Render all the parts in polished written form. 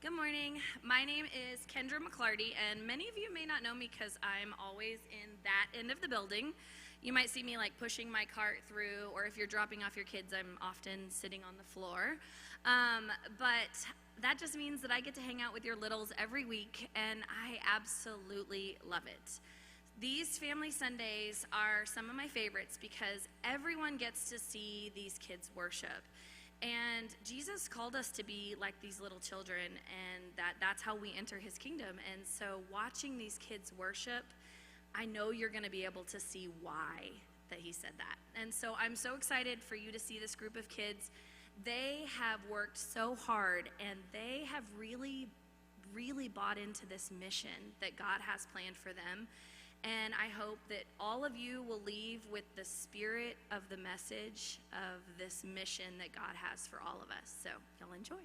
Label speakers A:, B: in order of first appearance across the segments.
A: Good morning. My name is Kendra McClarty, and many of you may not know me because I'm always in that end of the building. You might see me like pushing my cart through, or if you're dropping off your kids, I'm often sitting on the floor. But that just means that I get to hang out with your littles every week, and I absolutely love it. These family Sundays are some of my favorites because everyone gets to see these kids worship. And Jesus called us to be like these little children, and that's how we enter his kingdom. And so watching these kids worship, I know you're going to be able to see why that he said that. And so I'm so excited for you to see this group of kids. They have worked so hard, and they have really, really bought into this mission that God has planned for them. And I hope that all of you will leave with the spirit of the message of this mission that God has for all of us. So y'all enjoy.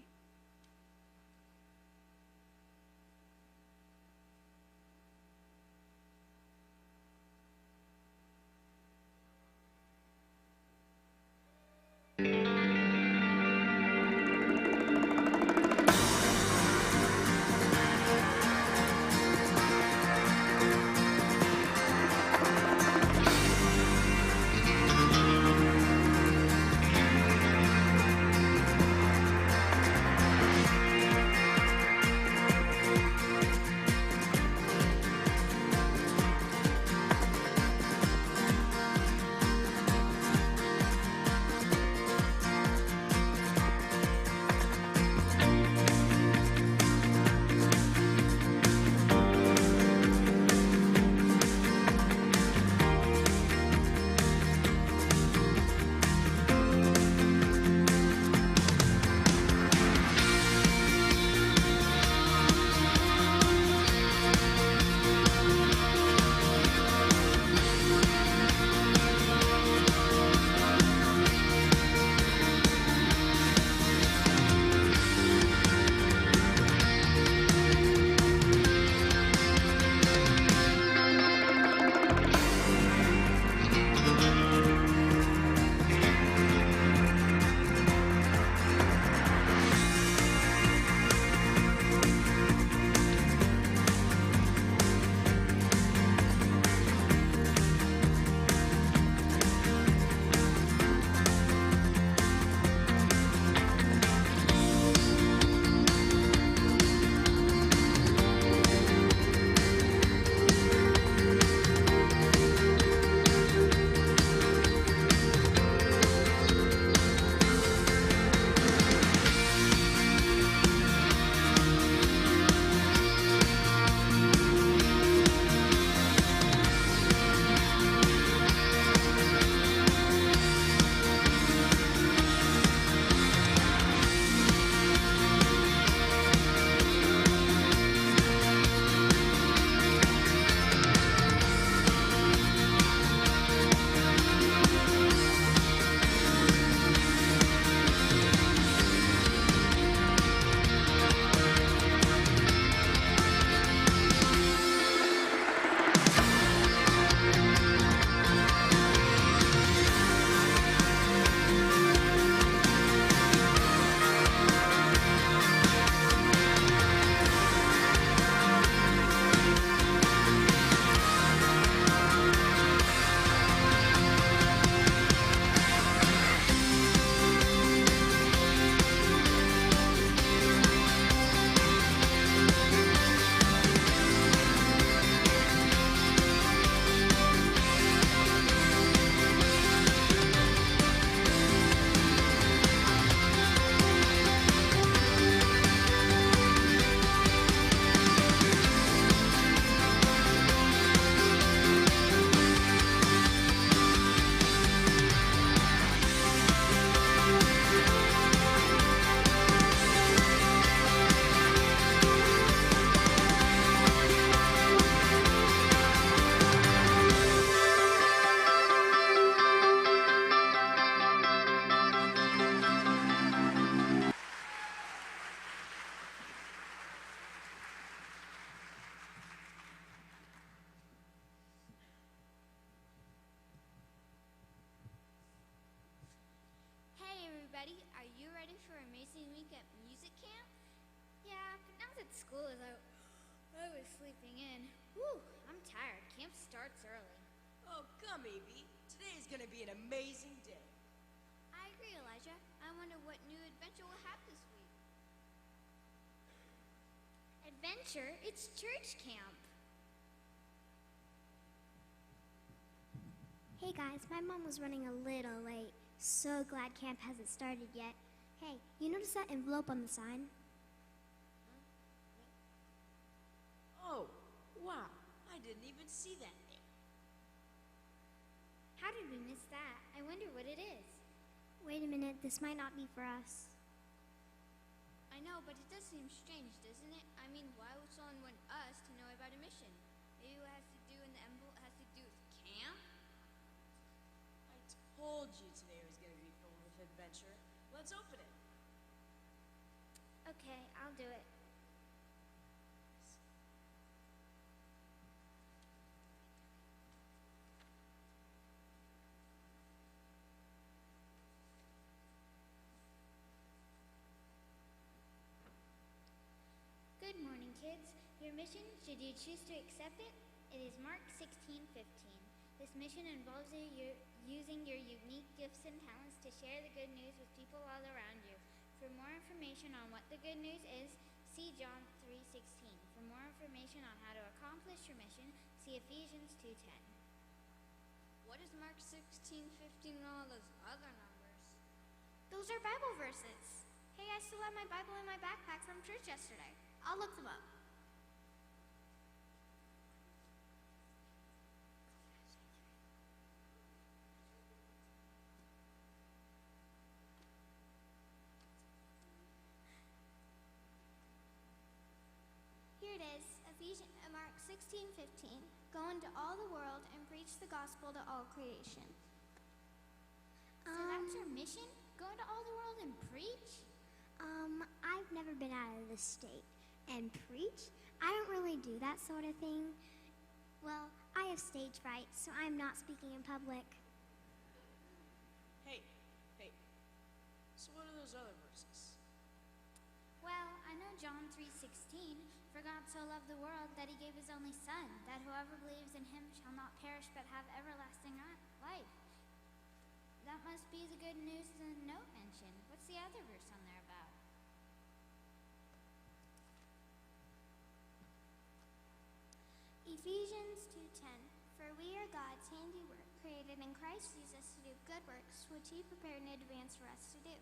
B: Hey everybody, are you ready for Amazing Week at Music Camp? Yeah, school as I was sleeping in. Whew, I'm tired. Camp starts early.
C: Oh, come, Evie. Today is going to be an amazing day.
B: I agree, Elijah. I wonder what new adventure we'll have this week. Adventure? It's church camp.
D: Hey guys, my mom was running a little late. So glad camp hasn't started yet. Hey, you notice that envelope on the sign?
C: Oh, wow. I didn't even see that there.
B: How did we miss that? I wonder what it is.
D: Wait a minute, this might not be for us.
B: I know, but it does seem strange, doesn't it? I mean, why would someone want us to know about a mission? Maybe what has to do in the envelope has to do with camp?
C: I told you today was going to be full of adventure. Let's open it.
B: Okay, I'll do it. Good morning, kids. Your mission, should you choose to accept it, it is Mark 16:15. This mission involves using your unique gifts and talents to share the good news with people all around you. For more information on what the good news is, see John 3:16. For more information on how to accomplish your mission, see Ephesians 2:10. What is Mark 16:15 and all those other numbers?
D: Those are Bible verses. Hey, I still have my Bible in my backpack from church yesterday. I'll look them up. Here it is, Mark 16:15. Go into all the world and preach the gospel to all creation.
B: So that's our mission? Go into all the world and preach?
D: I've never been out of the state. And preach? I don't really do that sort of thing. Well, I have stage fright, so I'm not speaking in public.
C: Hey. So what are those other verses?
B: Well, I know John 3:16. For God so loved the world that he gave his only Son, that whoever believes in him shall not perish but have everlasting life. That must be the good news the note mentioned. What's the other verse on there about?
D: Ephesians 2:10. For we are God's handiwork, created in Christ Jesus to do good works, which he prepared in advance for us to do.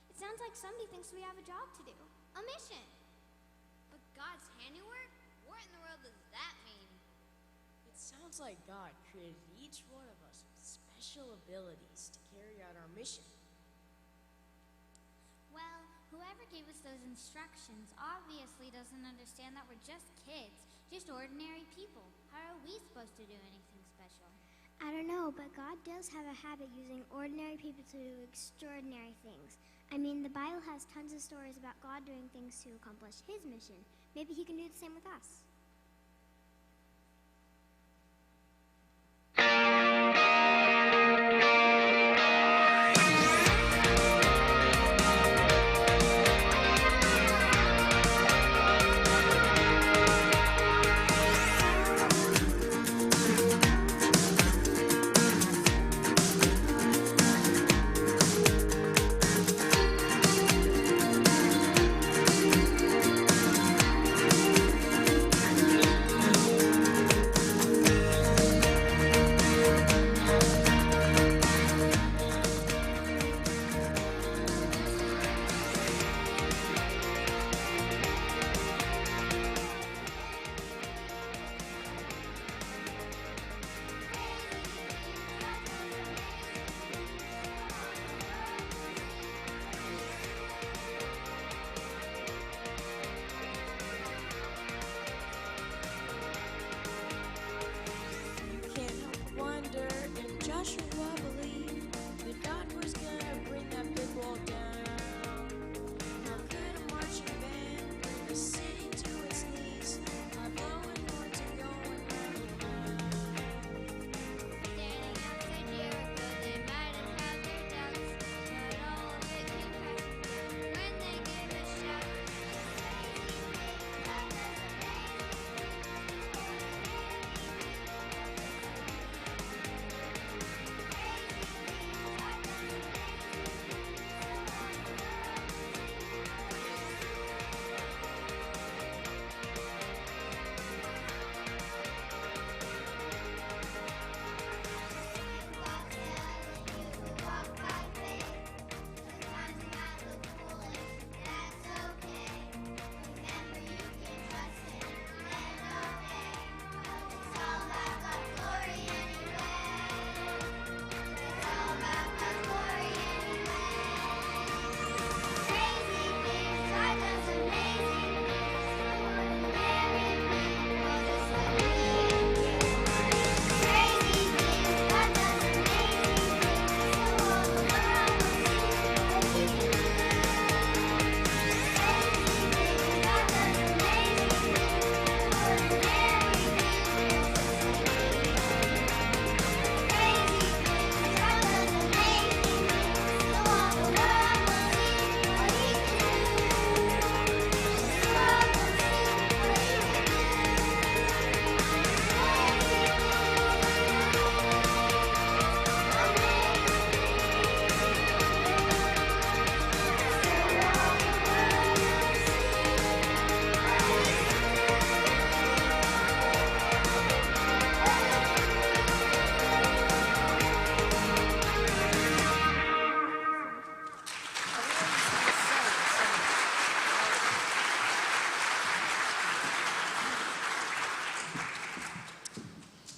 D: It sounds like somebody thinks we have a job to do. A mission.
B: But God's handiwork? What in the world does that mean?
C: It sounds like God created each one of us with special abilities to carry out our mission.
B: Well, whoever gave us those instructions obviously doesn't understand that we're just kids, just ordinary people. How are we supposed to do anything special?
D: I don't know, but God does have a habit using ordinary people to do extraordinary things. I mean, the Bible has tons of stories about God doing things to accomplish his mission. Maybe he can do the same with us.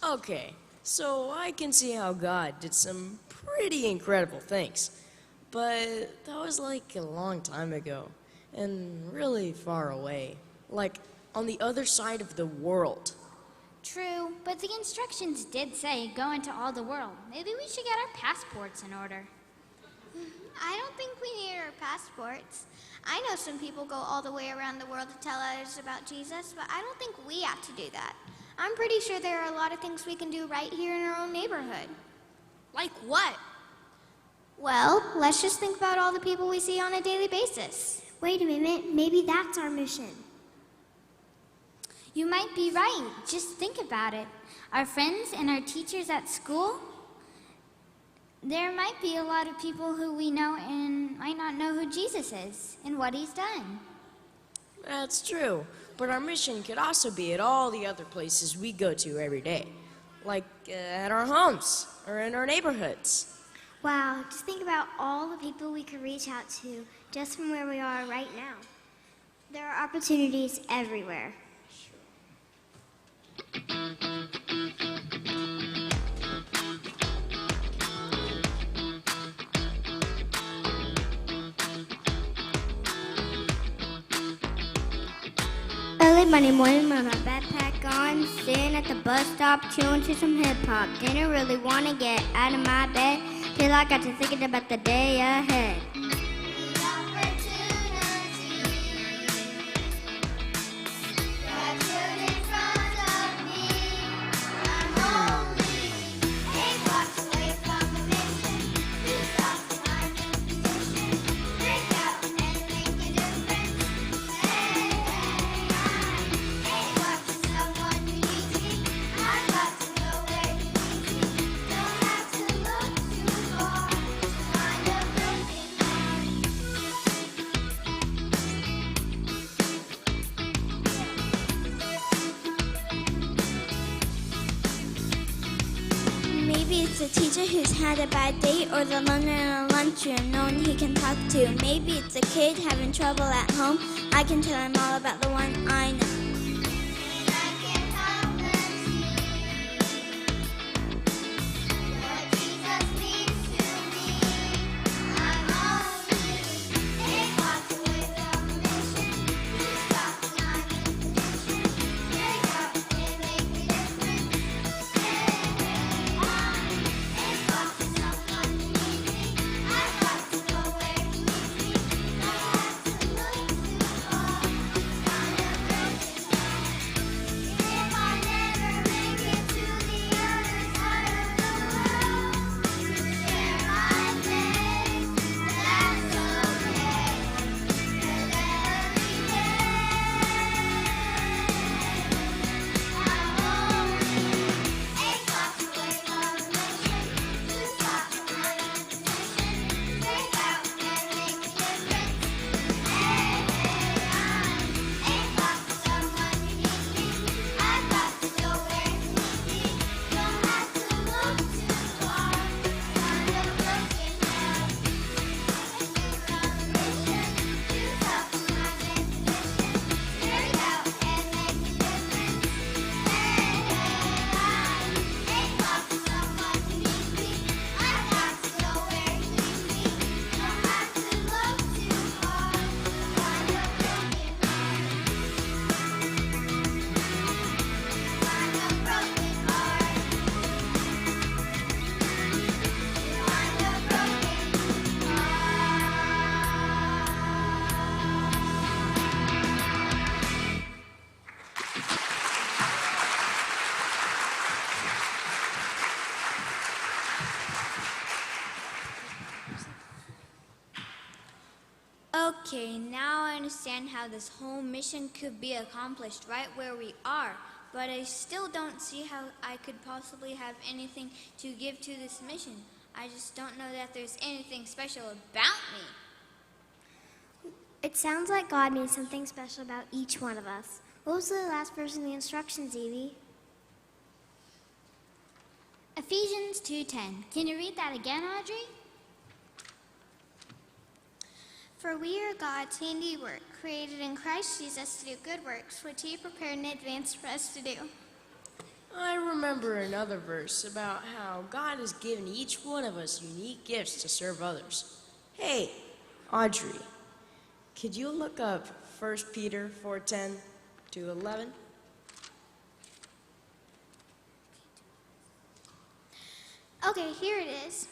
C: Okay, so I can see how God did some pretty incredible things. But that was like a long time ago, and really far away. Like on the other side of the world.
B: True, but the instructions did say go into all the world. Maybe we should get our passports in order.
D: I don't think we need our passports. I know some people go all the way around the world to tell others about Jesus, but I don't think we have to do that. I'm pretty sure there are a lot of things we can do right here in our own neighborhood.
A: Like what?
D: Well, let's just think about all the people we see on a daily basis. Wait a minute, maybe that's our mission.
B: You might be right. Just think about it. Our friends and our teachers at school, there might be a lot of people who we know and might not know who Jesus is and what he's done.
C: That's true, but our mission could also be at all the other places we go to every day. Like at our homes or in our neighborhoods.
D: Wow, just think about all the people we could reach out to just from where we are right now. There are opportunities everywhere. Early Monday morning with my backpack on, sitting at the bus stop, chewing to some hip hop. Didn't really want to get out of my bed till I got to thinking about the day ahead. Maybe it's a teacher who's had a bad day, or the loner in a lunchroom, no one he can talk to. Maybe it's a kid having trouble at home. I can tell him all about the one I know.
B: Okay, now I understand how this whole mission could be accomplished right where we are, but I still don't see how I could possibly have anything to give to this mission. I just don't know that there's anything special about me.
D: It sounds like God means something special about each one of us. What was the last verse in the instructions, Evie?
B: Ephesians 2:10. Can you read that again, Audrey?
D: For we are God's handiwork, created in Christ Jesus to do good works, which He prepared in advance for us to do.
C: I remember another verse about how God has given each one of us unique gifts to serve others. Hey, Audrey, could you look up 1 Peter 4:10 to 11?
B: Okay, here it is.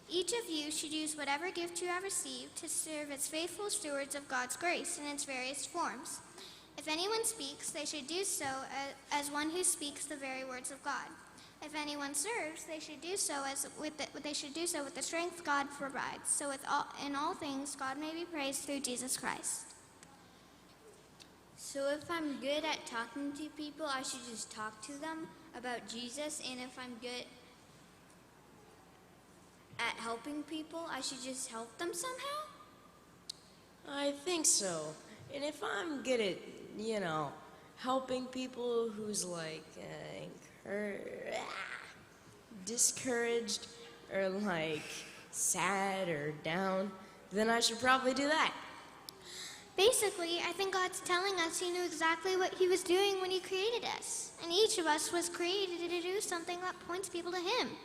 B: Each of you should use whatever gift you have received to serve as faithful stewards of God's grace in its various forms. If anyone speaks, they should do so as one who speaks the very words of God. If anyone serves, they should do so with the strength God provides. So in all things, God may be praised through Jesus Christ.
E: So if I'm good at talking to people, I should just talk to them about Jesus, and if I'm good at helping people, I should just help them somehow?
C: I think so. And if I'm good at, helping people who's like discouraged or like sad or down, then I should probably do that.
B: Basically, I think God's telling us He knew exactly what He was doing when He created us. And each of us was created to do something that points people to Him.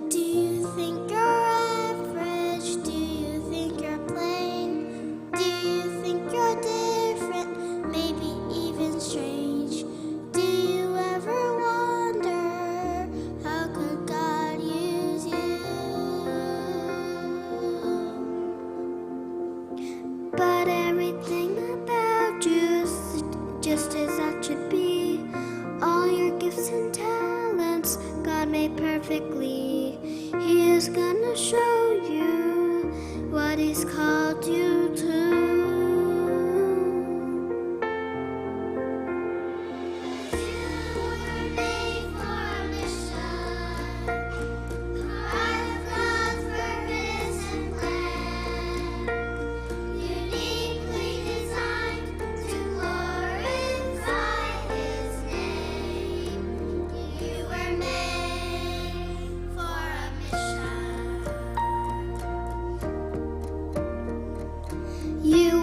D: Do you think you're average? Do you think you're plain? Do you think you're different? Maybe even strange? Do you ever wonder how could God use you? But everything about you is just as that should be. All your gifts and talents God made perfectly. He is gonna show you what He's called you to. You were made for a mission, part of God's purpose and plan, uniquely designed to glorify His name. You were made for a mission. You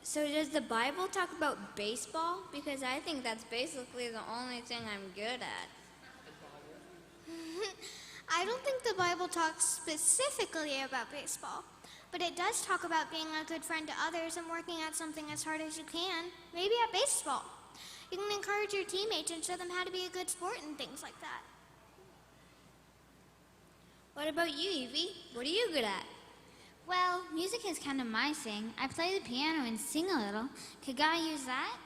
E: So does the Bible talk about baseball? Because I think that's basically the only thing I'm good at.
D: I don't think the Bible talks specifically about baseball, but it does talk about being a good friend to others and working at something as hard as you can, maybe at baseball. You can encourage your teammates and show them how to be a good sport and things like that.
E: What about you, Evie? What are you good at?
B: Well, music is kind of my thing. I play the piano and sing a little. Could God use that?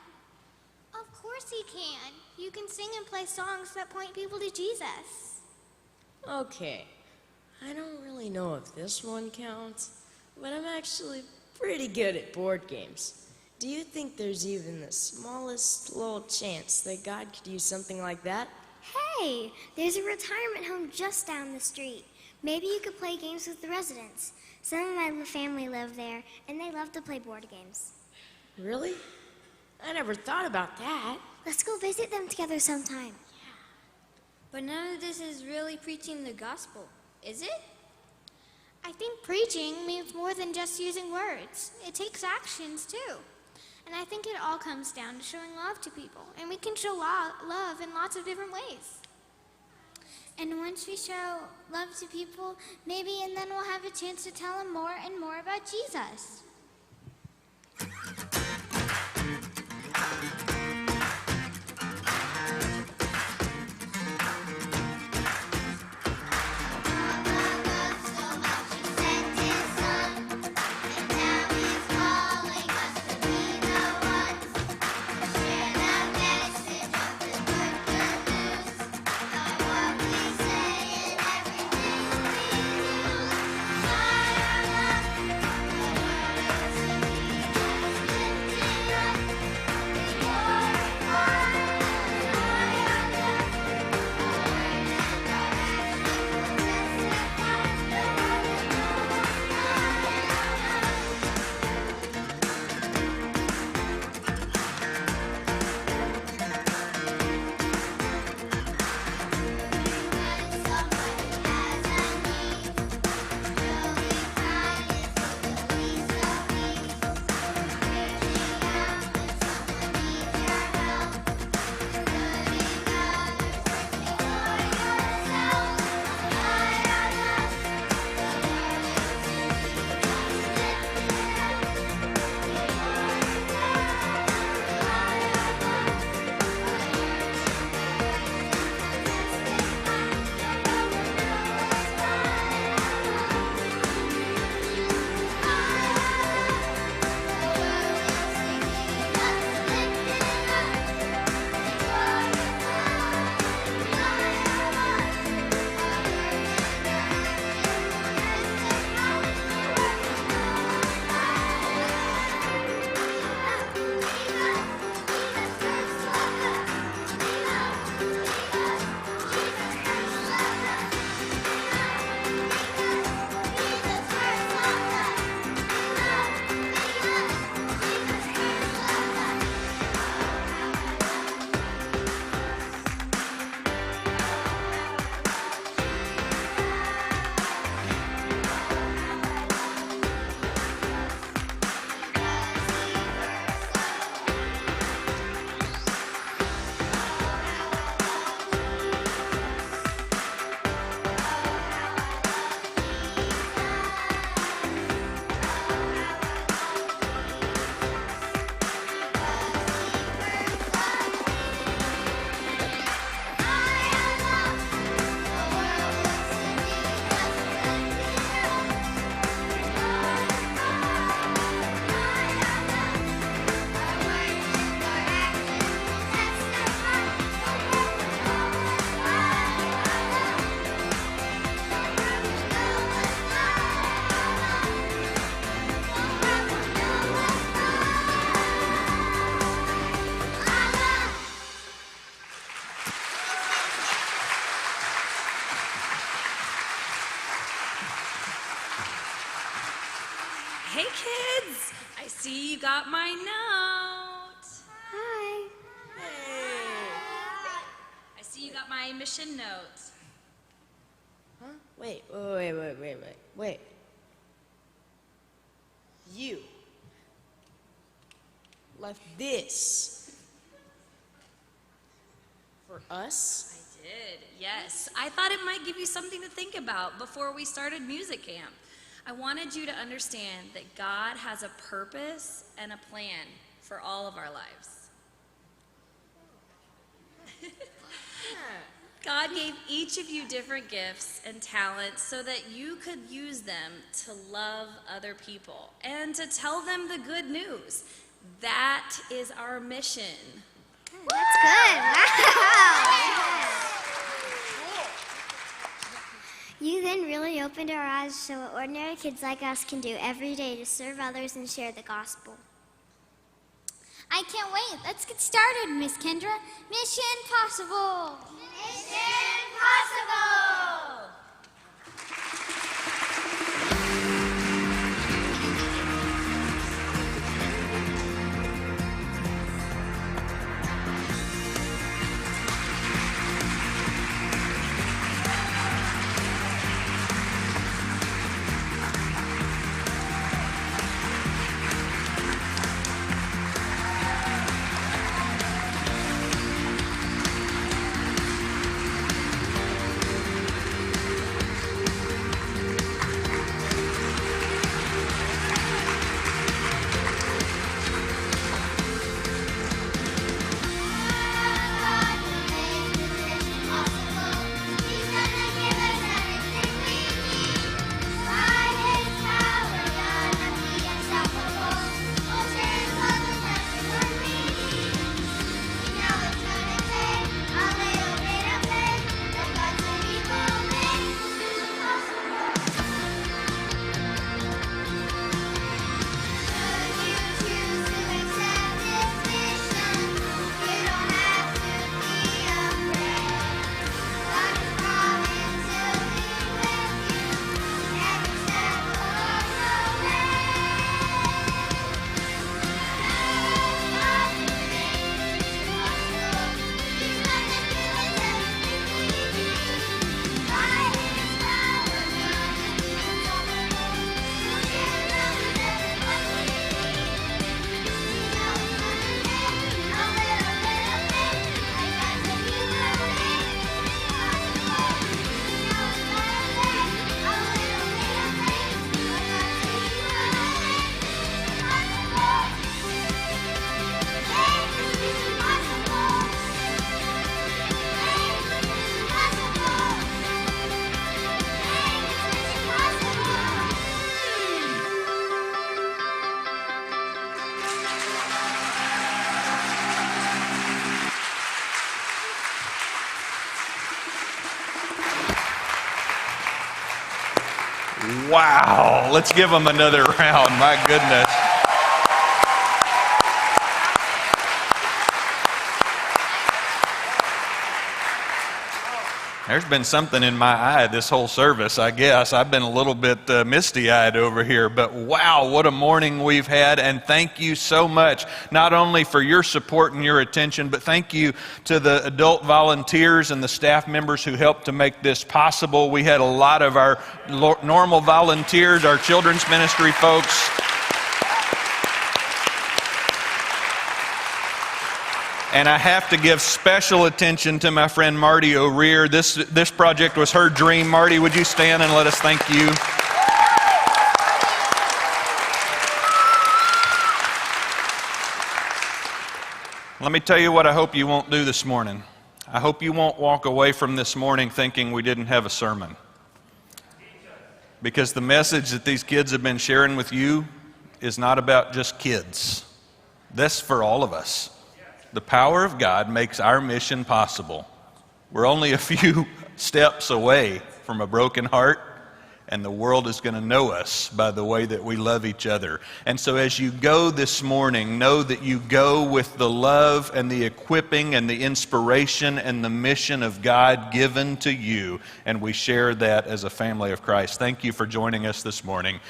D: Of course he can. You can sing and play songs that point people to Jesus.
C: Okay, I don't really know if this one counts, but I'm actually pretty good at board games. Do you think there's even the smallest little chance that God could use something like that?
D: Hey, there's a retirement home just down the street. Maybe you could play games with the residents. Some of my family live there, and they love to play board games.
C: Really? I never thought about that.
D: Let's go visit them together sometime.
E: But none of this is really preaching the gospel, is it?
D: I think preaching means more than just using words. It takes actions, too. And I think it all comes down to showing love to people. And we can show love in lots of different ways. And once we show love to people, maybe and then we'll have a chance to tell them more and more about Jesus.
A: Hey kids, I see you got my note.
D: Hi.
A: I see you got my mission note.
C: Huh? Wait. You. left this for us.
A: I did, yes. I thought it might give you something to think about before we started music camp. I wanted you to understand that God has a purpose and a plan for all of our lives. God gave each of you different gifts and talents so that you could use them to love other people and to tell them the good news. That is our mission.
D: That's good. Wow. You then really opened our eyes to show what ordinary kids like us can do every day to serve others and share the gospel.
B: I can't wait. Let's get started, Miss Kendra. Mission Possible. Mission Possible.
F: Wow, let's give them another round, my goodness. There's been something in my eye this whole service, I guess. I've been a little bit misty-eyed over here, but wow, what a morning we've had, and thank you so much, not only for your support and your attention, but thank you to the adult volunteers and the staff members who helped to make this possible. We had a lot of our normal volunteers, our children's ministry folks. And I have to give special attention to my friend Marty O'Rear. This project was her dream. Marty, would you stand and let us thank you? Let me tell you what I hope you won't do this morning. I hope you won't walk away from this morning thinking we didn't have a sermon. Because the message that these kids have been sharing with you is not about just kids. That's for all of us. The power of God makes our mission possible. We're only a few steps away from a broken heart, and the world is going to know us by the way that we love each other. And so as you go this morning, know that you go with the love and the equipping and the inspiration and the mission of God given to you, and we share that as a family of Christ. Thank you for joining us this morning.